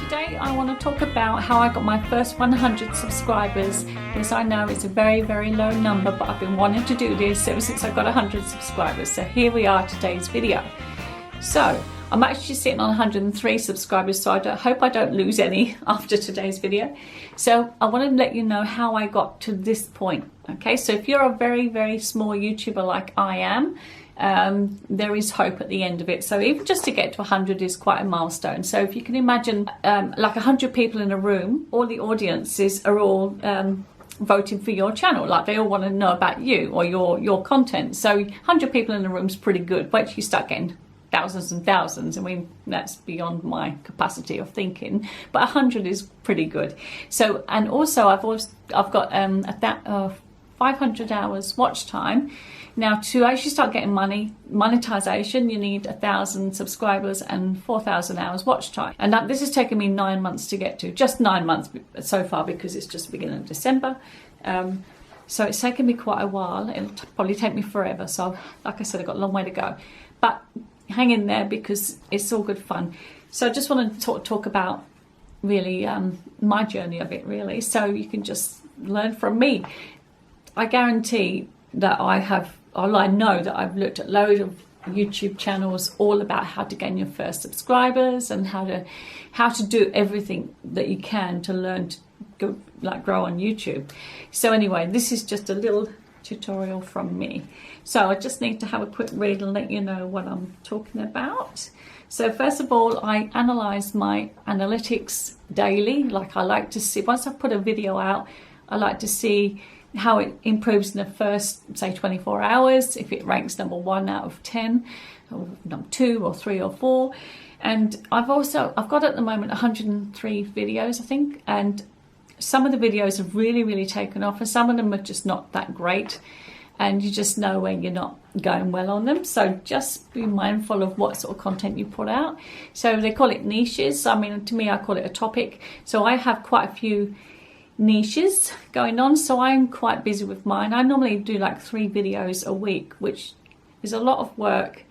today I want to talk about how I got my first 100 subscribers. Yes, I know it's a very, very low number, but I've been wanting to do this ever since I got 100 subscribers. So here we are, today's video. So I'm actually sitting on 103 subscribers, so I hope I don't lose any after today's video. So I want to let you know how I got to this point. Okay, so if you're a very, very small YouTuber like I am, there is hope at the end of it. So even just to get to 100 is quite a milestone. So if you can imagine like 100 people in a room, all the audiences are all voting for your channel, like they all want to know about you or your content. So 100 people in a room is pretty good, but you start getting thousands and thousands. I mean, that's beyond my capacity of thinking, but 100 is pretty good. So, and also I've got 500 hours watch time. Now, to actually start getting monetization, you need 1,000 subscribers and 4,000 hours watch time. And this has taken me 9 months to get to, just 9 months so far, because it's just the beginning of December. So it's taken me quite a while. It'll probably take me forever. So like I said, I've got a long way to go, but hang in there because it's all good fun. So I just want to talk about really my journey of it, really, so you can just learn from me. I guarantee that I know that I've looked at loads of YouTube channels all about how to gain your first subscribers and how to do everything that you can to learn to grow on YouTube. So anyway, this is just a little tutorial from me. So I just need to have a quick read and let you know what I'm talking about. So first of all, I analyze my analytics daily. Like, I like to see, once I put a video out, I like to see how it improves in the first, say, 24 hours, if it ranks number 1 out of 10, or number 2 or 3 or 4. And I've got at the moment 103 videos, I think, and some of the videos have really, really taken off, and some of them are just not that great, and you just know when you're not going well on them. So just be mindful of what sort of content you put out. So they call it niches. I mean, to me, I call it a topic. So I have quite a few niches going on, so I'm quite busy with mine. I normally do like 3 videos a week, which is a lot of work,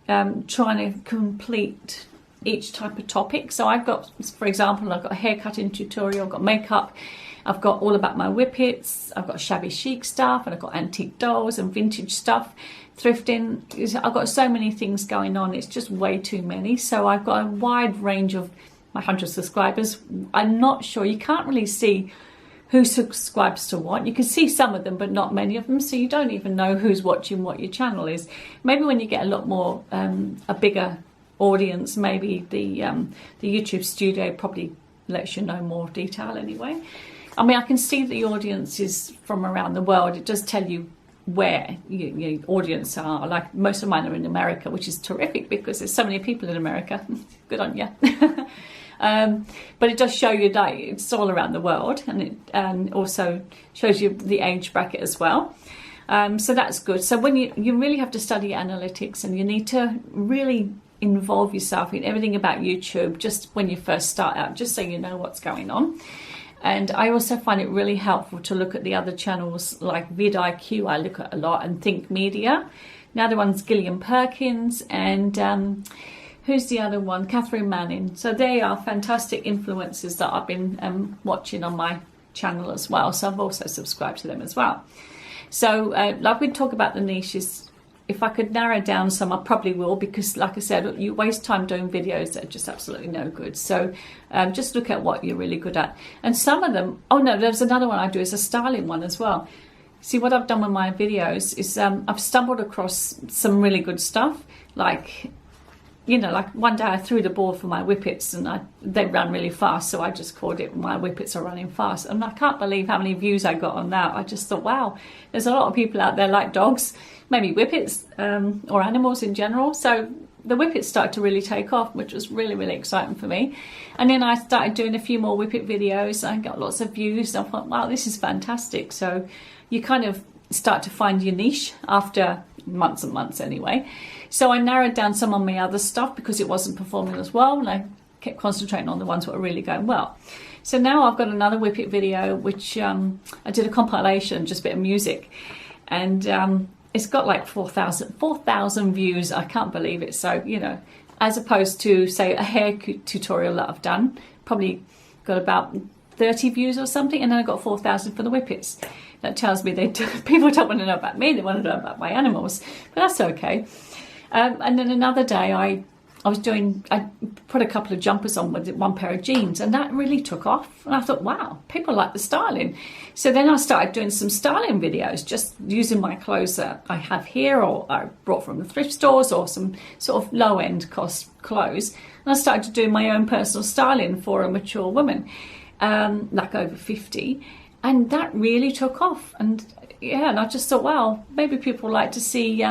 trying to complete each type of topic. So I've got, for example, I've got a haircutting tutorial, I've got makeup, I've got all about my whippets, I've got shabby chic stuff, and I've got antique dolls and vintage stuff, thrifting. I've got so many things going on, it's just way too many. So I've got a wide range of my 100 subscribers. I'm not sure, you can't really see who subscribes to what. You can see some of them, but not many of them, so you don't even know who's watching what your channel is. Maybe when you get a lot more, a bigger audience, maybe the YouTube studio probably lets you know more detail anyway. I mean, I can see the audience is from around the world. It does tell you where your audience are. Like, most of mine are in America, which is terrific because there's so many people in America. Good on you. But it does show you that it's all around the world, and it also shows you the age bracket as well. So that's good. So when you really have to study analytics, and you need to really involve yourself in everything about YouTube just when you first start out, just so you know what's going on. And I also find it really helpful to look at the other channels like vidIQ, I look at a lot, and Think Media. Now the one's Gillian Perkins, and who's the other one? Catherine Manning. So they are fantastic influencers that I've been watching on my channel as well. So I've also subscribed to them as well. So like we talk about the niches, if I could narrow down some, I probably will, because like I said, you waste time doing videos that are just absolutely no good. So just look at what you're really good at. And some of them, oh no, there's another one I do, is a styling one as well. See, what I've done with my videos is I've stumbled across some really good stuff. Like, you know, like one day I threw the ball for my whippets, and they ran really fast, so I just called it My Whippets Are Running Fast. And I can't believe how many views I got on that. I just thought, wow, there's a lot of people out there like dogs, maybe whippets, or animals in general. So the whippets started to really take off, which was really, really exciting for me. And then I started doing a few more whippet videos. I got lots of views. I thought, wow, this is fantastic. So you kind of start to find your niche after months and months anyway. So I narrowed down some of my other stuff because it wasn't performing as well, and I kept concentrating on the ones that were really going well. So now I've got another whippet video, which I did a compilation, just a bit of music, and it's got like 4,000 views. I can't believe it. So, you know, as opposed to, say, a hair tutorial that I've done, probably got about 30 views or something, and then I got 4,000 for the whippets. That tells me people don't want to know about me, they want to know about my animals, but that's okay. And then another day I put a couple of jumpers on with one pair of jeans, and that really took off. And I thought, wow, people like the styling. So then I started doing some styling videos, just using my clothes that I have here, or I brought from the thrift stores, or some sort of low-end cost clothes. And I started to do my own personal styling for a mature woman, like over 50. And that really took off. And yeah, and I just thought, well, maybe people like to see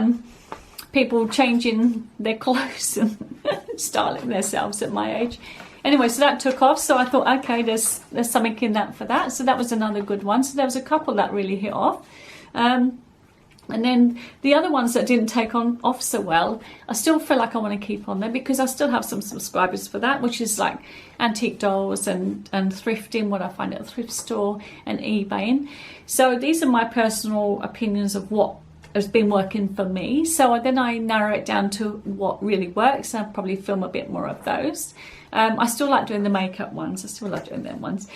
people changing their clothes and styling themselves at my age. Anyway, so that took off. So I thought, okay, there's something in that for that. So that was another good one. So there was a couple that really hit off. And then the other ones that didn't take off so well, I still feel like I want to keep on there, because I still have some subscribers for that, which is like antique dolls and thrifting, what I find at a thrift store, and eBaying. So these are my personal opinions of what has been working for me. So then I narrow it down to what really works. I'll probably film a bit more of those. I still like doing the makeup ones. I still love doing them ones.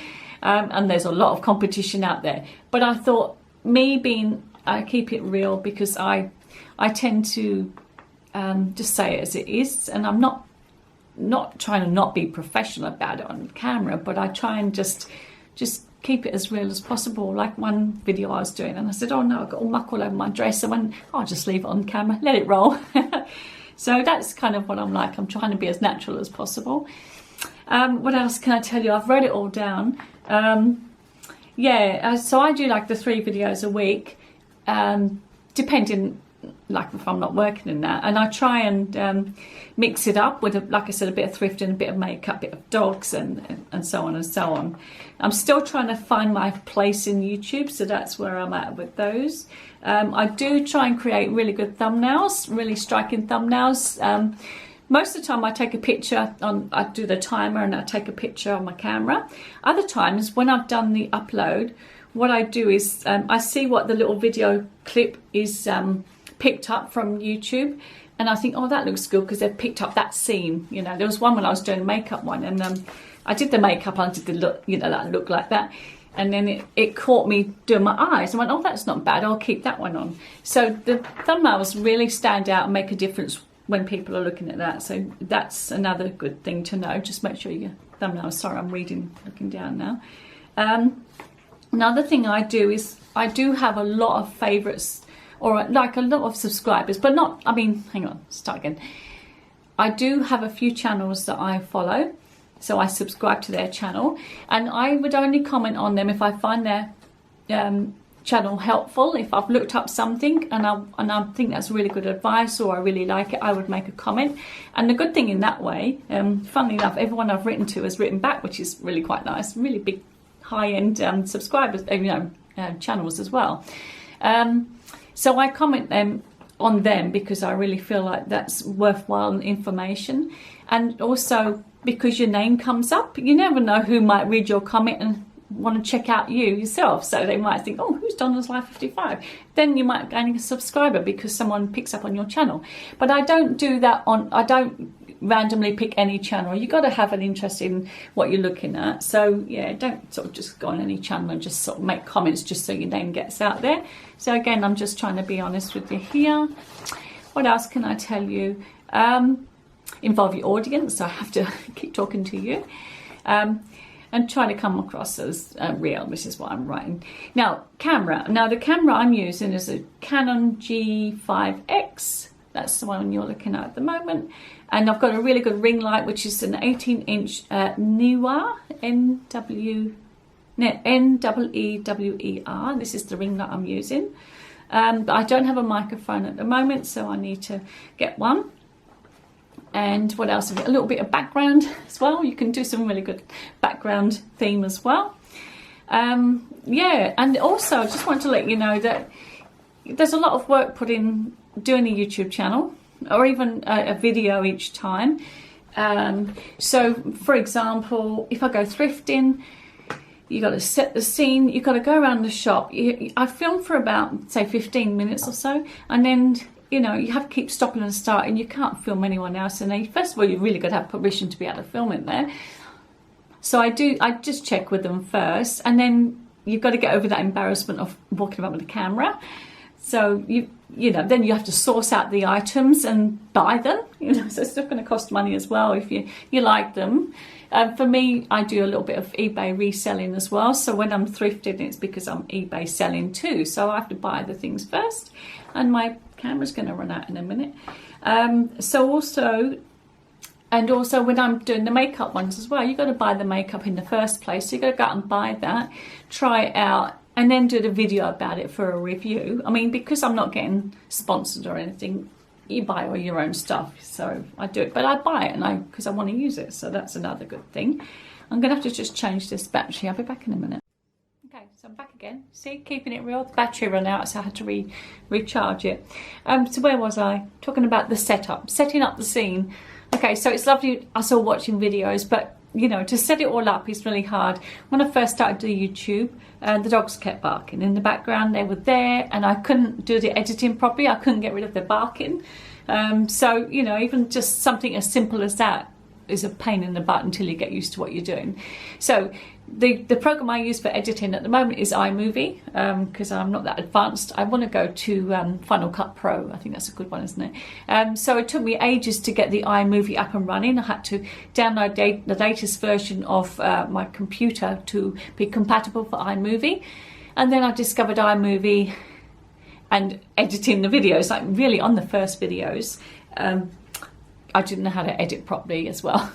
And there's a lot of competition out there. But I thought, I keep it real, because I tend to just say it as it is, and I'm not trying to not be professional about it on camera, but I try and just keep it as real as possible. Like one video I was doing, and I said, oh no, I've got all muck all over my dress. I went, I'll just leave it on camera, let it roll. So that's kind of what I'm like. I'm trying to be as natural as possible. What else can I tell you? I've wrote it all down. So I do like the 3 videos a week, depending, like if I'm not working in that, and I try and mix it up with, like I said, a bit of thrifting, a bit of makeup, a bit of dogs, and so on and so on. I'm still trying to find my place in YouTube, so that's where I'm at with those. I do try and create really good thumbnails, really striking thumbnails. Most of the time I take a picture I do the timer and I take a picture on my camera. Other times when I've done the upload, what I do is I see what the little video clip is picked up from YouTube, and I think, oh, that looks good, because they've picked up that scene. You know, there was one when I was doing a makeup one, and I did the makeup, I did the look, you know, that look like that, and then it caught me doing my eyes. I went, oh, that's not bad, I'll keep that one on. So the thumbnails really stand out and make a difference when people are looking at that. So that's another good thing to know. Just make sure your thumbnails. Sorry, I'm looking down now. Another thing I do is I do have a lot of favorites, or like a lot of subscribers, but not, I mean, hang on, start again. I do have a few channels that I follow, so I subscribe to their channel, and I would only comment on them if I find their channel helpful. If I've looked up something and I think that's really good advice, or I really like it, I would make a comment. And the good thing in that way, funnily enough, everyone I've written to has written back, which is really quite nice. Really big high-end subscribers, channels as well. So I comment on them because I really feel like that's worthwhile information, and also because your name comes up. You never know who might read your comment and want to check out you yourself, so they might think, oh, who's Donna's Life 55? Then you might gain a subscriber because someone picks up on your channel. But I don't do that I don't randomly pick any channel. You got to have an interest in what you're looking at. So yeah, don't sort of just go on any channel and just sort of make comments just so your name gets out there. So again, I'm just trying to be honest with you here. What else can I tell you? Involve your audience, so I have to keep talking to you. And try to come across as real, which is what I'm writing. Now, camera. Now, the camera I'm using is a Canon G5X. That's the one you're looking at the moment. And I've got a really good ring light, which is an 18-inch Neewer, N-E-E-W-E-R. This is the ring light I'm using. But I don't have a microphone at the moment, so I need to get one. And what else? A little bit of background as well. You can do some really good background theme as well. Yeah, and also I just want to let you know that there's a lot of work put in doing a YouTube channel, or even a video each time. So for example, if I go thrifting, you got to set the scene, you got to go around the shop. I film for about, say, 15 minutes or so, and then you know, you have to keep stopping and starting. You can't film anyone else. And first of all, you really got to have permission to be able to film it there. So I just check with them first, and then you've got to get over that embarrassment of walking about with a camera. So you know, then you have to source out the items and buy them. You know, so it's still going to cost money as well if you like them. For me, I do a little bit of eBay reselling as well. So when I'm thrifting, it's because I'm eBay selling too. So I have to buy the things first, and my camera's going to run out in a minute. Also when I'm doing the makeup ones as well, you've got to buy the makeup in the first place. So you've got to go out and buy that, try it out, and then do the video about it for a review. I mean, because I'm not getting sponsored or anything, you buy all your own stuff. So I do it, but I buy it because I want to use it. So that's another good thing. I'm going to have to just change this battery. I'll be back in a minute. Okay, so I'm back again. See, keeping it real. The battery ran out, so I had to recharge it. So where was I? Talking about the setup, setting up the scene. Okay, so it's lovely us all watching videos, but you know, to set it all up is really hard. When I first started doing YouTube, the dogs kept barking in the background. They were there, and I couldn't do the editing properly. I couldn't get rid of the barking. So you know, even just something as simple as that is a pain in the butt until you get used to what you're doing. So the program I use for editing at the moment is iMovie, because I'm not that advanced. I want to go to Final Cut Pro. I think that's a good one, isn't it? So it took me ages to get the iMovie up and running. I had to download the latest version of my computer to be compatible for iMovie, and then I discovered iMovie and editing the videos, like really on the first videos. I didn't know how to edit properly as well.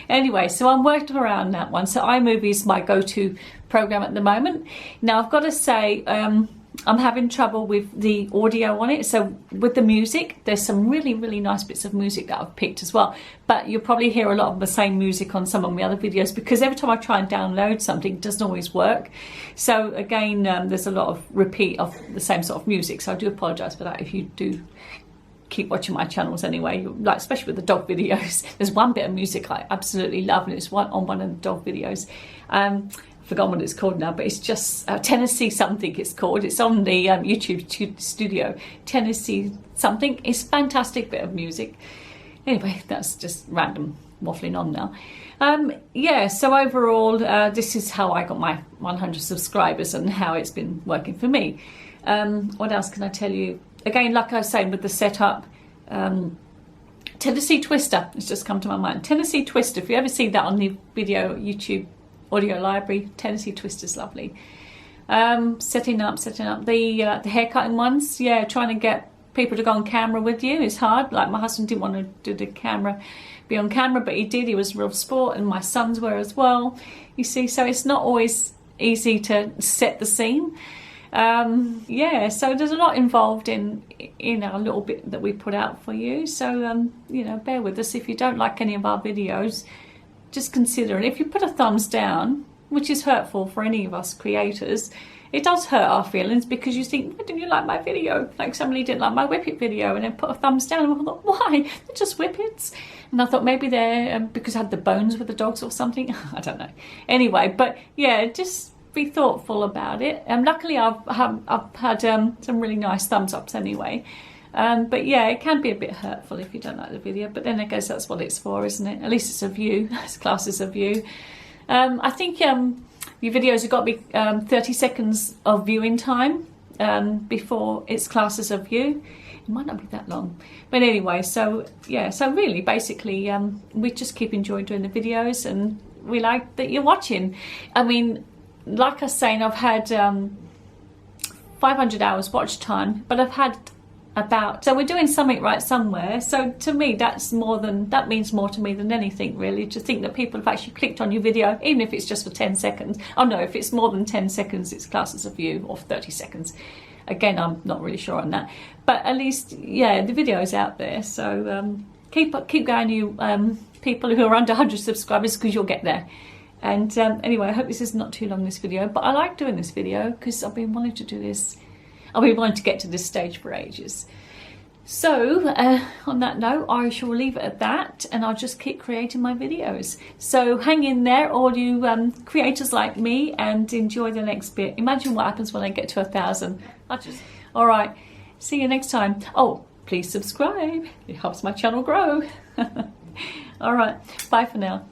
Anyway, so I'm working around that one. So iMovie is my go-to program at the moment. Now I've got to say, I'm having trouble with the audio on it. So with the music, there's some really, really nice bits of music that I've picked as well. But you'll probably hear a lot of the same music on some of my other videos, because every time I try and download something, it doesn't always work. So again, there's a lot of repeat of the same sort of music. So I do apologise for that if you do keep watching my channels anyway, like especially with the dog videos. There's one bit of music I absolutely love, and it's on one of the dog videos. I've forgotten what it's called now, but it's just Tennessee something it's called. It's on the YouTube studio, Tennessee something. It's a fantastic bit of music. Anyway, that's just random waffling on now. Yeah, so overall, this is how I got my 100 subscribers and how it's been working for me. What else can I tell you? Again, like I was saying with the setup, Tennessee Twister has just come to my mind. Tennessee Twister, if you ever see that on the video YouTube audio library, Tennessee Twister's lovely. Setting up the haircutting ones. Yeah, trying to get people to go on camera with you is hard. Like my husband didn't want to do the camera, be on camera, but he did. He was a real sport, and my sons were as well. You see, so it's not always easy to set the scene. Yeah, so there's a lot involved in a little bit that we put out for you. So you know, bear with us. If you don't like any of our videos, just consider it. If you put a thumbs down, which is hurtful for any of us creators, it does hurt our feelings, because you think, why didn't you like my video? Like somebody didn't like my whippet video and then put a thumbs down, and I thought, why? They're just whippets. And I thought maybe they're because I had the bones with the dogs or something. I don't know. Anyway, but yeah, just be thoughtful about it. Luckily I've had some really nice thumbs ups anyway. But yeah, it can be a bit hurtful if you don't like the video, but then I guess that's what it's for, isn't it? At least it's a view. It's classed as a view. I think your videos have got to be 30 seconds of viewing time before it's classed as a view. It might not be that long, but anyway, so yeah, so really basically we just keep enjoying doing the videos, and we like that you're watching. I mean, like I was saying, I've had 500 hours watch time, but I've had so we're doing something right somewhere. So to me, that means more to me than anything, really, to think that people have actually clicked on your video, even if it's just for 10 seconds. Oh no, if it's more than 10 seconds, it's classed as a view, or 30 seconds. Again, I'm not really sure on that, but at least, yeah, the video is out there. So keep going, you people who are under 100 subscribers, because you'll get there. And anyway, I hope this is not too long, this video, but I like doing this video because I've been wanting to do this. I've been wanting to get to this stage for ages. So on that note, I shall leave it at that, and I'll just keep creating my videos. So hang in there, all you creators like me, and enjoy the next bit. Imagine what happens when I get to 1,000. All right, see you next time. Oh, please subscribe. It helps my channel grow. All right, bye for now.